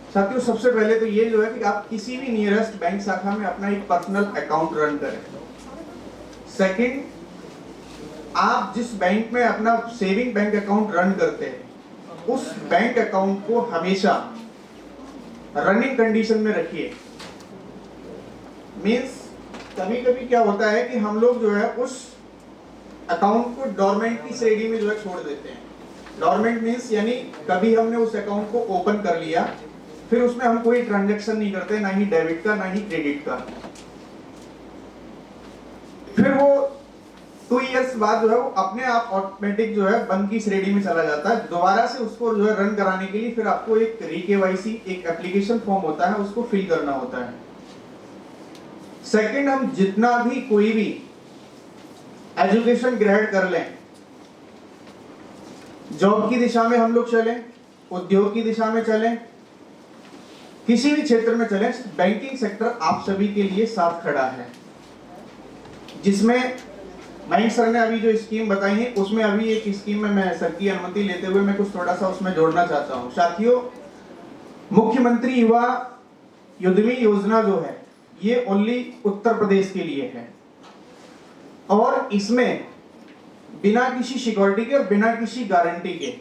साथियों, सबसे पहले तो ये जो है कि आप किसी भी नियरेस्ट बैंक शाखा में अपना एक पर्सनल अकाउंट रन करें। सेकंड, आप जिस बैंक में अपना सेविंग बैंक अकाउंट रन करते हैं उस बैंक अकाउंट को हमेशा रनिंग कंडीशन में रखिए। मींस कभी कभी क्या होता है कि हम लोग जो है उस अकाउंट को डोरमेंट की श्रेणी में जो है छोड़ देते हैं। डोरमेंट मींस यानी कभी हमने उस अकाउंट को ओपन कर लिया, फिर उसमें हम कोई ट्रांजैक्शन नहीं करते, ना ही डेबिट का ना ही क्रेडिट का। फिर वो 2 इयर्स बाद जो है वो अपने आप ऑटोमेटिक जो है बंद की श्रेणी में चला जाता है। दोबारा से उसको जो है रन कराने के लिए फिर आपको एक री-केवाईसी एक एप्लीकेशन फॉर्म होता है, उसको फिल करना होता है। सेकंड, हम जितना भी कोई भी एजुकेशन ग्रेड कर लें, जॉब की दिशा में हम लोग चलें, उद्योग की दिशा में चलें, किसी भी क्षेत्र में चलें, बैंकिंग सेक्टर आप सभी के लिए साथ खड़ा है। जिसमें मयंक सर ने अभी जो स्कीम बताई है उसमें अभी एक स्कीम में मैं सर की अनुमति लेते हुए मैं कुछ थोड़ा सा उसमें जोड़ना चाहता हूं। साथियों, मुख्यमंत्री युवा युद्धवी योजना जो है ये ओनली उत्तर प्रदेश के लिए है और इसमें बिना किसी सिक्योरिटी के और बिना किसी गारंटी के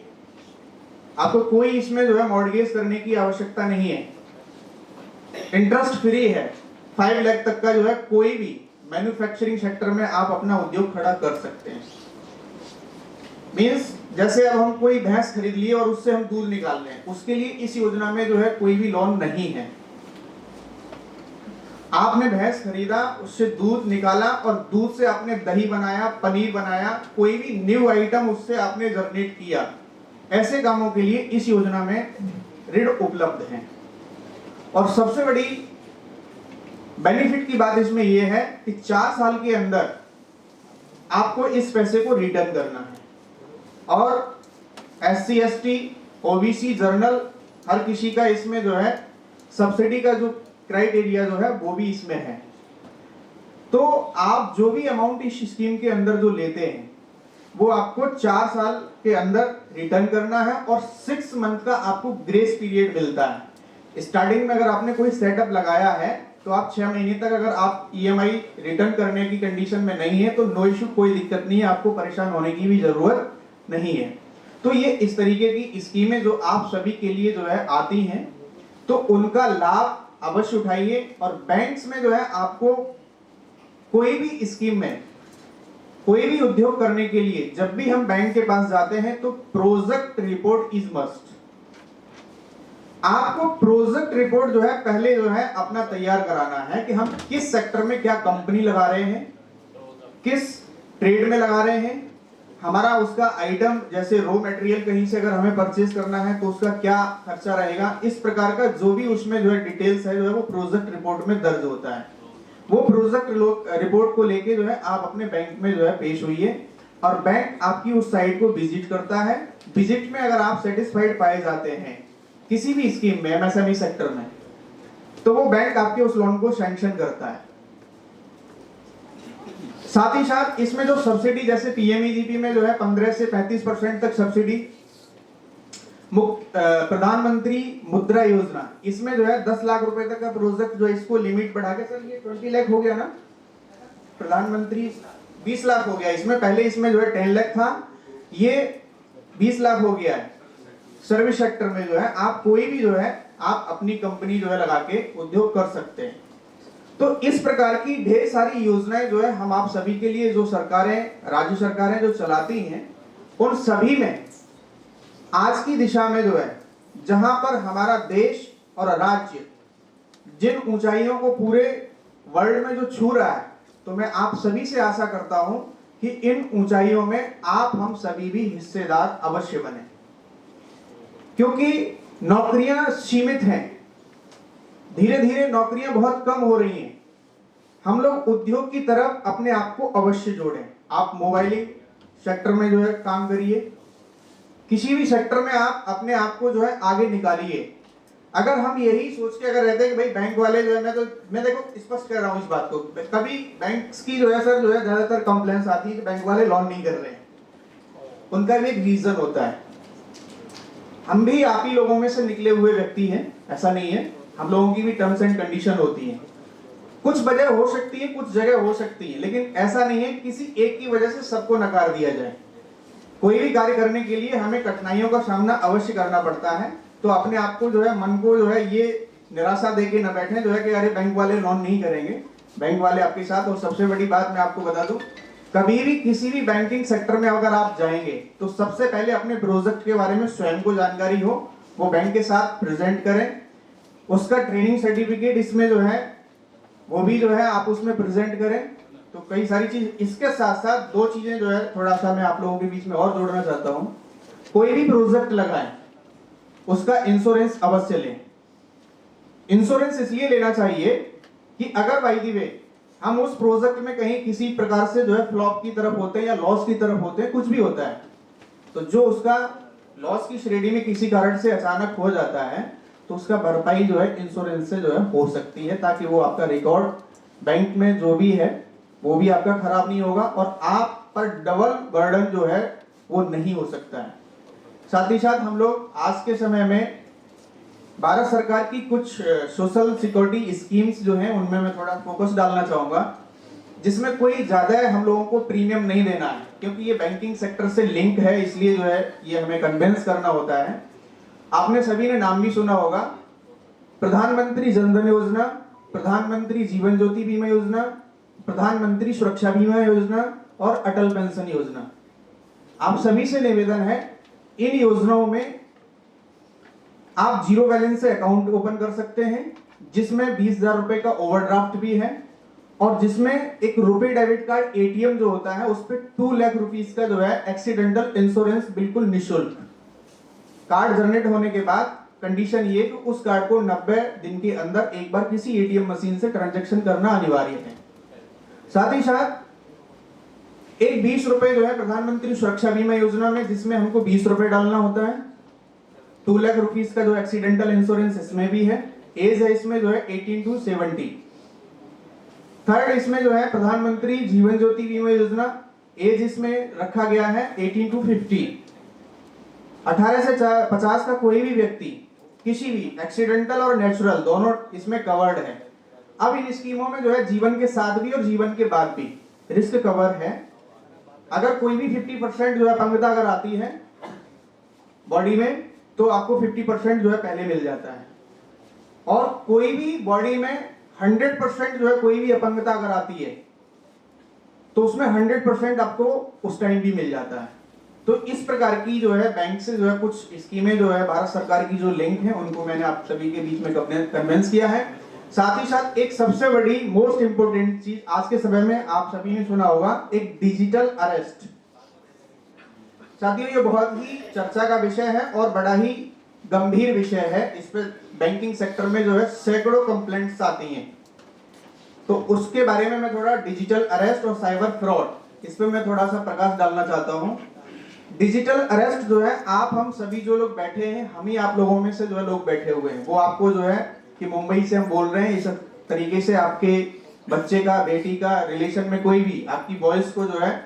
आपको कोई इसमें जो है मॉर्गेज करने की आवश्यकता नहीं है। इंटरेस्ट फ्री है। 5 लाख तक का जो है कोई भी मैन्युफैक्चरिंग सेक्टर में आप अपना उद्योग खड़ा कर सकते हैं। मींस जैसे अब हम कोई भैंस खरीद लिए और उससे हम दूध निकाल रहे हैं, उसके लिए इस योजना में जो है कोई भी लोन नहीं है। आपने भैंस खरीदा, उससे दूध निकाला और दूध से आपने दही बनाया, पनीर बनाया, कोई भी न्यू आइटम उससे आपने जनरेट किया, ऐसे कामों के लिए इस योजना में ऋण उपलब्ध है। और सबसे बड़ी बेनिफिट की बात इसमें यह है कि 4 साल के अंदर आपको इस पैसे को रिटर्न करना है और SC ST OBC जर्नल हर किसी का इसमें जो है सब्सिडी का जो क्राइटेरिया जो है वो भी इसमें है। तो आप जो भी अमाउंट इस स्कीम के अंदर जो लेते हैं वो आपको 4 साल के अंदर रिटर्न करना है और 6 मंथ का आपको ग्रेस पीरियड मिलता है। स्टार्टिंग में अगर आपने कोई सेटअप लगाया है तो आप 6 महीने तक अगर आप EMI रिटर्न करने की कंडीशन में नहीं है तो नो इशू, कोई दिक्कत नहीं है, आपको परेशान होने की भी जरूरत नहीं है। तो ये इस तरीके की स्कीमें जो आप सभी के लिए जो है आती हैं तो उनका लाभ अवश्य उठाइए। और बैंक्स में जो है आपको कोई भी स्कीम में कोई भी उद्योग करने के लिए जब भी हम बैंक के पास जाते हैं तो प्रोजेक्ट रिपोर्ट इज मस्ट। आपको प्रोजेक्ट रिपोर्ट जो है पहले जो है अपना तैयार कराना है कि हम किस सेक्टर में क्या कंपनी लगा रहे हैं, किस ट्रेड में लगा रहे हैं, हमारा उसका आइटम जैसे रॉ मटेरियल कहीं से अगर हमें परचेज करना है तो उसका क्या खर्चा रहेगा, इस प्रकार का जो भी उसमें जो है डिटेल्स है जो है वो प्रोजेक्ट रिपोर्ट में दर्ज होता है। वो प्रोजेक्ट रिपोर्ट को लेके जो है आप अपने बैंक में जो है पेश होइए और बैंक आपकी उस साइट को विजिट करता है। विजिट में अगर आप सेटिस्फाइड पाए जाते हैं किसी भी स्कीम में, MSME सेक्टर में, तो वो बैंक आपके उस लोन को सैंक्शन करता है। साथ ही साथ इसमें जो सब्सिडी जैसे PMEGP में जो है 15 से 35% तक सब्सिडी, प्रधानमंत्री मुद्रा योजना इसमें जो है 10 लाख रुपए तक का प्रोजेक्ट जो इसको लिमिट बढ़ा के सर ये 20 लाख हो गया ना, प्रधानमंत्री 20 लाख हो गया, इसमें पहले इसमें जो है 10 लाख था, ये 20 लाख हो गया है। सर्विस सेक्टर में जो है आप कोई भी जो है आप अपनी कंपनी जो है लगा के उद्योग कर सकते हैं। तो इस प्रकार की ढेर सारी योजनाएं जो है हम आप सभी के लिए जो सरकारें, राज्य सरकारें जो चलाती हैं, उन सभी में आज की दिशा में जो है जहां पर हमारा देश और राज्य जिन ऊंचाइयों को पूरे वर्ल्ड में जो छू रहा है, तो मैं आप सभी से आशा करता हूं कि इन ऊंचाइयों में आप हम सभी भी हिस्सेदार अवश्य बने, क्योंकि नौकरियां सीमित हैं, धीरे धीरे नौकरियां बहुत कम हो रही हैं। हम लोग उद्योग की तरफ अपने आप को अवश्य जोड़ें। आप मोबाइलिंग सेक्टर में जो है काम करिए, किसी भी सेक्टर में आप अपने आप को जो है आगे निकालिए। अगर हम यही सोच के अगर रहते हैं कि भाई बैंक वाले जो है, मैं देखो स्पष्ट कर रहा हूँ इस बात को, कभी बैंक्स की जो है सर जो है ज्यादातर कंप्लेंट्स आती है कि बैंक वाले लोन नहीं कर रहे हैं, उनका भी एक रीजन होता है। हम भी आप ही लोगों में से निकले हुए व्यक्ति हैं, ऐसा नहीं है, हम लोगों की भी टर्म्स एंड कंडीशन होती है। कुछ वजह हो सकती है, कुछ जगह हो सकती है, लेकिन ऐसा नहीं है किसी एक की वजह से सबको नकार दिया जाए। कोई भी कार्य करने के लिए हमें कठिनाइयों का सामना अवश्य करना पड़ता है। तो अपने आप को जो है, मन को जो है, ये निराशा देके न बैठे जो है कि अरे बैंक वाले लोन नहीं करेंगे। बैंक वाले आपके साथ। और सबसे बड़ी बात मैं आपको बता दूं, कभी भी किसी भी बैंकिंग सेक्टर में अगर आप जाएंगे तो सबसे पहले अपने प्रोजेक्ट के बारे में स्वयं को जानकारी हो, वो बैंक के साथ प्रेजेंट करें। उसका ट्रेनिंग सर्टिफिकेट इसमें जो है वो भी जो है आप उसमें प्रेजेंट करें। तो कई सारी चीज, इसके साथ साथ दो चीजें जो है थोड़ा सा मैं आप लोगों के बीच में और जोड़ना चाहता हूं। कोई भी प्रोजेक्ट लगाएं, उसका इंश्योरेंस अवश्य लें। इंश्योरेंस इसलिए लेना चाहिए कि अगर बाय द वे हम उस प्रोजेक्ट में कहीं किसी प्रकार से जो है फ्लॉप की तरफ होते हैं या लॉस की तरफ होते हैं, कुछ भी होता है, तो जो उसका लॉस की श्रेणी में किसी कारण से अचानक हो जाता है तो उसका भरपाई जो है इंश्योरेंस से जो है हो सकती है, ताकि वो आपका रिकॉर्ड बैंक में जो भी है वो भी आपका खराब नहीं होगा और आप पर डबल बर्डन जो है वो नहीं हो सकता है। साथ ही साथ हम लोग आज के समय में भारत सरकार की कुछ सोशल सिक्योरिटी स्कीम्स जो हैं उनमें मैं थोड़ा फोकस डालना चाहूंगा, जिसमें कोई ज्यादा हम लोगों को प्रीमियम नहीं देना है, क्योंकि ये बैंकिंग सेक्टर से लिंक है, इसलिए जो है ये हमें कन्विंस करना होता है। आपने सभी ने नाम भी सुना होगा, प्रधानमंत्री जन धन योजना, प्रधानमंत्री जीवन ज्योति बीमा योजना, प्रधानमंत्री सुरक्षा बीमा योजना और अटल पेंशन योजना। आप सभी से निवेदन है, इन योजनाओं में आप जीरो बैलेंस से अकाउंट ओपन कर सकते हैं, जिसमें 20,000 रुपए का ओवरड्राफ्ट भी है और जिसमें एक रुपए डेबिट कार्ड एटीएम जो होता है उस पर 2 लाख रुपीस का जो है एक्सीडेंटल इंश्योरेंस बिल्कुल निःशुल्क। कार्ड जनरेट होने के बाद कंडीशन ये कि उस कार्ड को 90 दिन के अंदर एक बार किसी एटीएम मशीन से ट्रांजैक्शन करना अनिवार्य है। साथ ही साथ एक 20 रुपए जो है प्रधानमंत्री सुरक्षा बीमा योजना में, जिसमें हमको 20 रुपए डालना होता है। 2 लाख रुपीस का जो एक्सीडेंटल इंश्योरेंस इसमें भी है। एज है इसमें जो है 18 to 70। थर्ड इसमें जो है प्रधानमंत्री जीवन ज्योति बीमा योजना, एज इसमें रखा गया है 18 to 50। 18 से 50 का कोई भी व्यक्ति किसी भी एक्सीडेंटल और नेचुरल दोनों इसमें कवर्ड है। अब इन स्कीमों में जो है जीवन के साथ भी और जीवन के बाद भी रिस्क कवर है। अगर कोई भी 50% जो है अपंगता अगर आती है बॉडी में, तो आपको 50% जो है पहले मिल जाता है। और कोई भी बॉडी में 100% जो है कोई भी अपंगता अगर आती है तो उसमें 100% आपको उस टाइम भी मिल जाता है। तो इस प्रकार की जो है बैंक से जो है कुछ स्कीमें जो है भारत सरकार की जो लिंक है उनको मैंने आप सभी के बीच में कन्विंस किया है। साथ ही साथ एक सबसे बड़ी मोस्ट इंपोर्टेंट चीज आज के समय में आप सभी ने सुना होगा, एक डिजिटल अरेस्ट। साथियों, ये बहुत ही चर्चा का विषय है और बड़ा ही गंभीर विषय है। इस पे बैंकिंग सेक्टर में जो है सैकड़ों कंप्लेंट्स आती हैं। तो उसके बारे में मैं थोड़ा डिजिटल अरेस्ट और साइबर फ्रॉड, इस पे मैं थोड़ा सा प्रकाश डालना चाहता हूं। डिजिटल अरेस्ट जो है, आप हम सभी जो लोग बैठे हैं, हम ही आप लोगों में से जो है लोग बैठे हुए हैं, वो आपको जो है कि मुंबई से हम बोल रहे हैं, इस तरीके से आपके बच्चे का, बेटी का रिलेशन में कोई भी आपकी वॉइस को जो है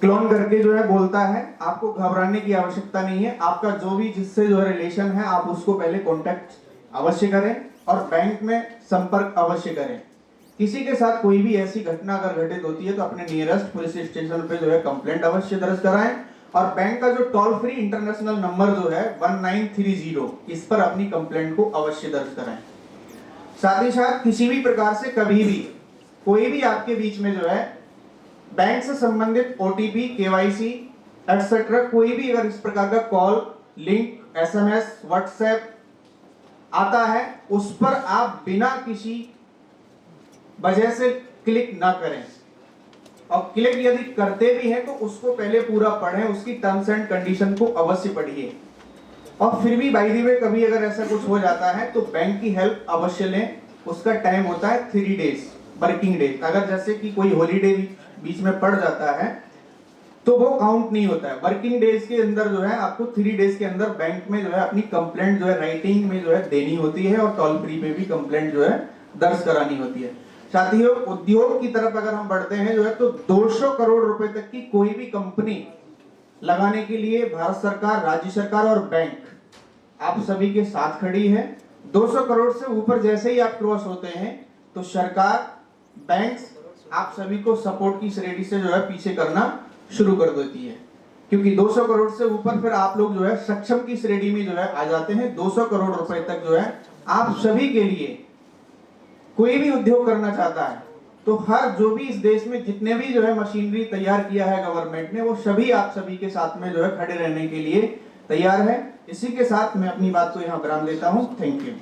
क्लोन करके जो है बोलता है, आपको घबराने की आवश्यकता नहीं है। आपका जो भी जिससे जो है रिलेशन है, आप उसको पहले कांटेक्ट अवश्य करें और बैंक में संपर्क अवश्य करें। किसी के साथ कोई भी ऐसी घटना अगर घटित होती है तो अपने नियरेस्ट पुलिस स्टेशन पे जो है कंप्लेंट अवश्य दर्ज कराएं और बैंक का जो टोल फ्री इंटरनेशनल नंबर जो है 1930, इस पर अपनी कंप्लेंट को अवश्य दर्ज कराएं। साथ ही साथ किसी भी प्रकार से कभी भी कोई भी आपके बीच में जो है बैंक से संबंधित ओटीपी, केवाईसी एटसेट्रा कोई भी अगर इस प्रकार का कॉल, लिंक, एसएमएस, व्हाट्सएप आता है, उस पर आप बिना किसी वजह से क्लिक ना करें। और क्लिक यदि करते भी हैं तो उसको पहले पूरा पढ़ें, उसकी टर्म्स एंड कंडीशन को अवश्य पढ़िए। और फिर भी बाय द वे कभी अगर ऐसा कुछ हो जाता है तो बैंक की हेल्प अवश्य लें। उसका टाइम होता है 3 डेज वर्किंग डेज। अगर जैसे कि कोई हॉलीडे बीच में पड़ जाता है तो वो काउंट नहीं होता है। वर्किंग डेज के अंदर जो है आपको 3 डेज के अंदर बैंक में जो है अपनी कंप्लेंट जो है राइटिंग में जो है देनी होती है और टोल फ्री पे भी कंप्लेंट जो है दर्ज करानी होती है। साथियों, उद्योग की तरफ अगर हम बढ़ते हैं जो है तो 200 करोड़ रुपए तक की कोई भी कंपनी लगाने के लिए भारत सरकार, राज्य सरकार और बैंक आप सभी के साथ खड़ी है। 200 करोड़ से ऊपर जैसे ही आप क्रॉस होते हैं तो सरकार, बैंक आप सभी को सपोर्ट की श्रेणी से जो है पीछे करना शुरू कर देती है, क्योंकि 200 करोड़ से ऊपर फिर आप लोग जो है सक्षम की श्रेणी में जो है आ जाते हैं। 200 करोड़ रुपए तक जो है आप सभी के लिए, कोई भी उद्योग करना चाहता है तो हर जो भी इस देश में जितने भी जो है मशीनरी तैयार किया है गवर्नमेंट ने, वो सभी आप सभी के साथ में जो है खड़े रहने के लिए तैयार है। इसी के साथ मैं अपनी बात को यहाँ विराम देता हूँ। Thank you.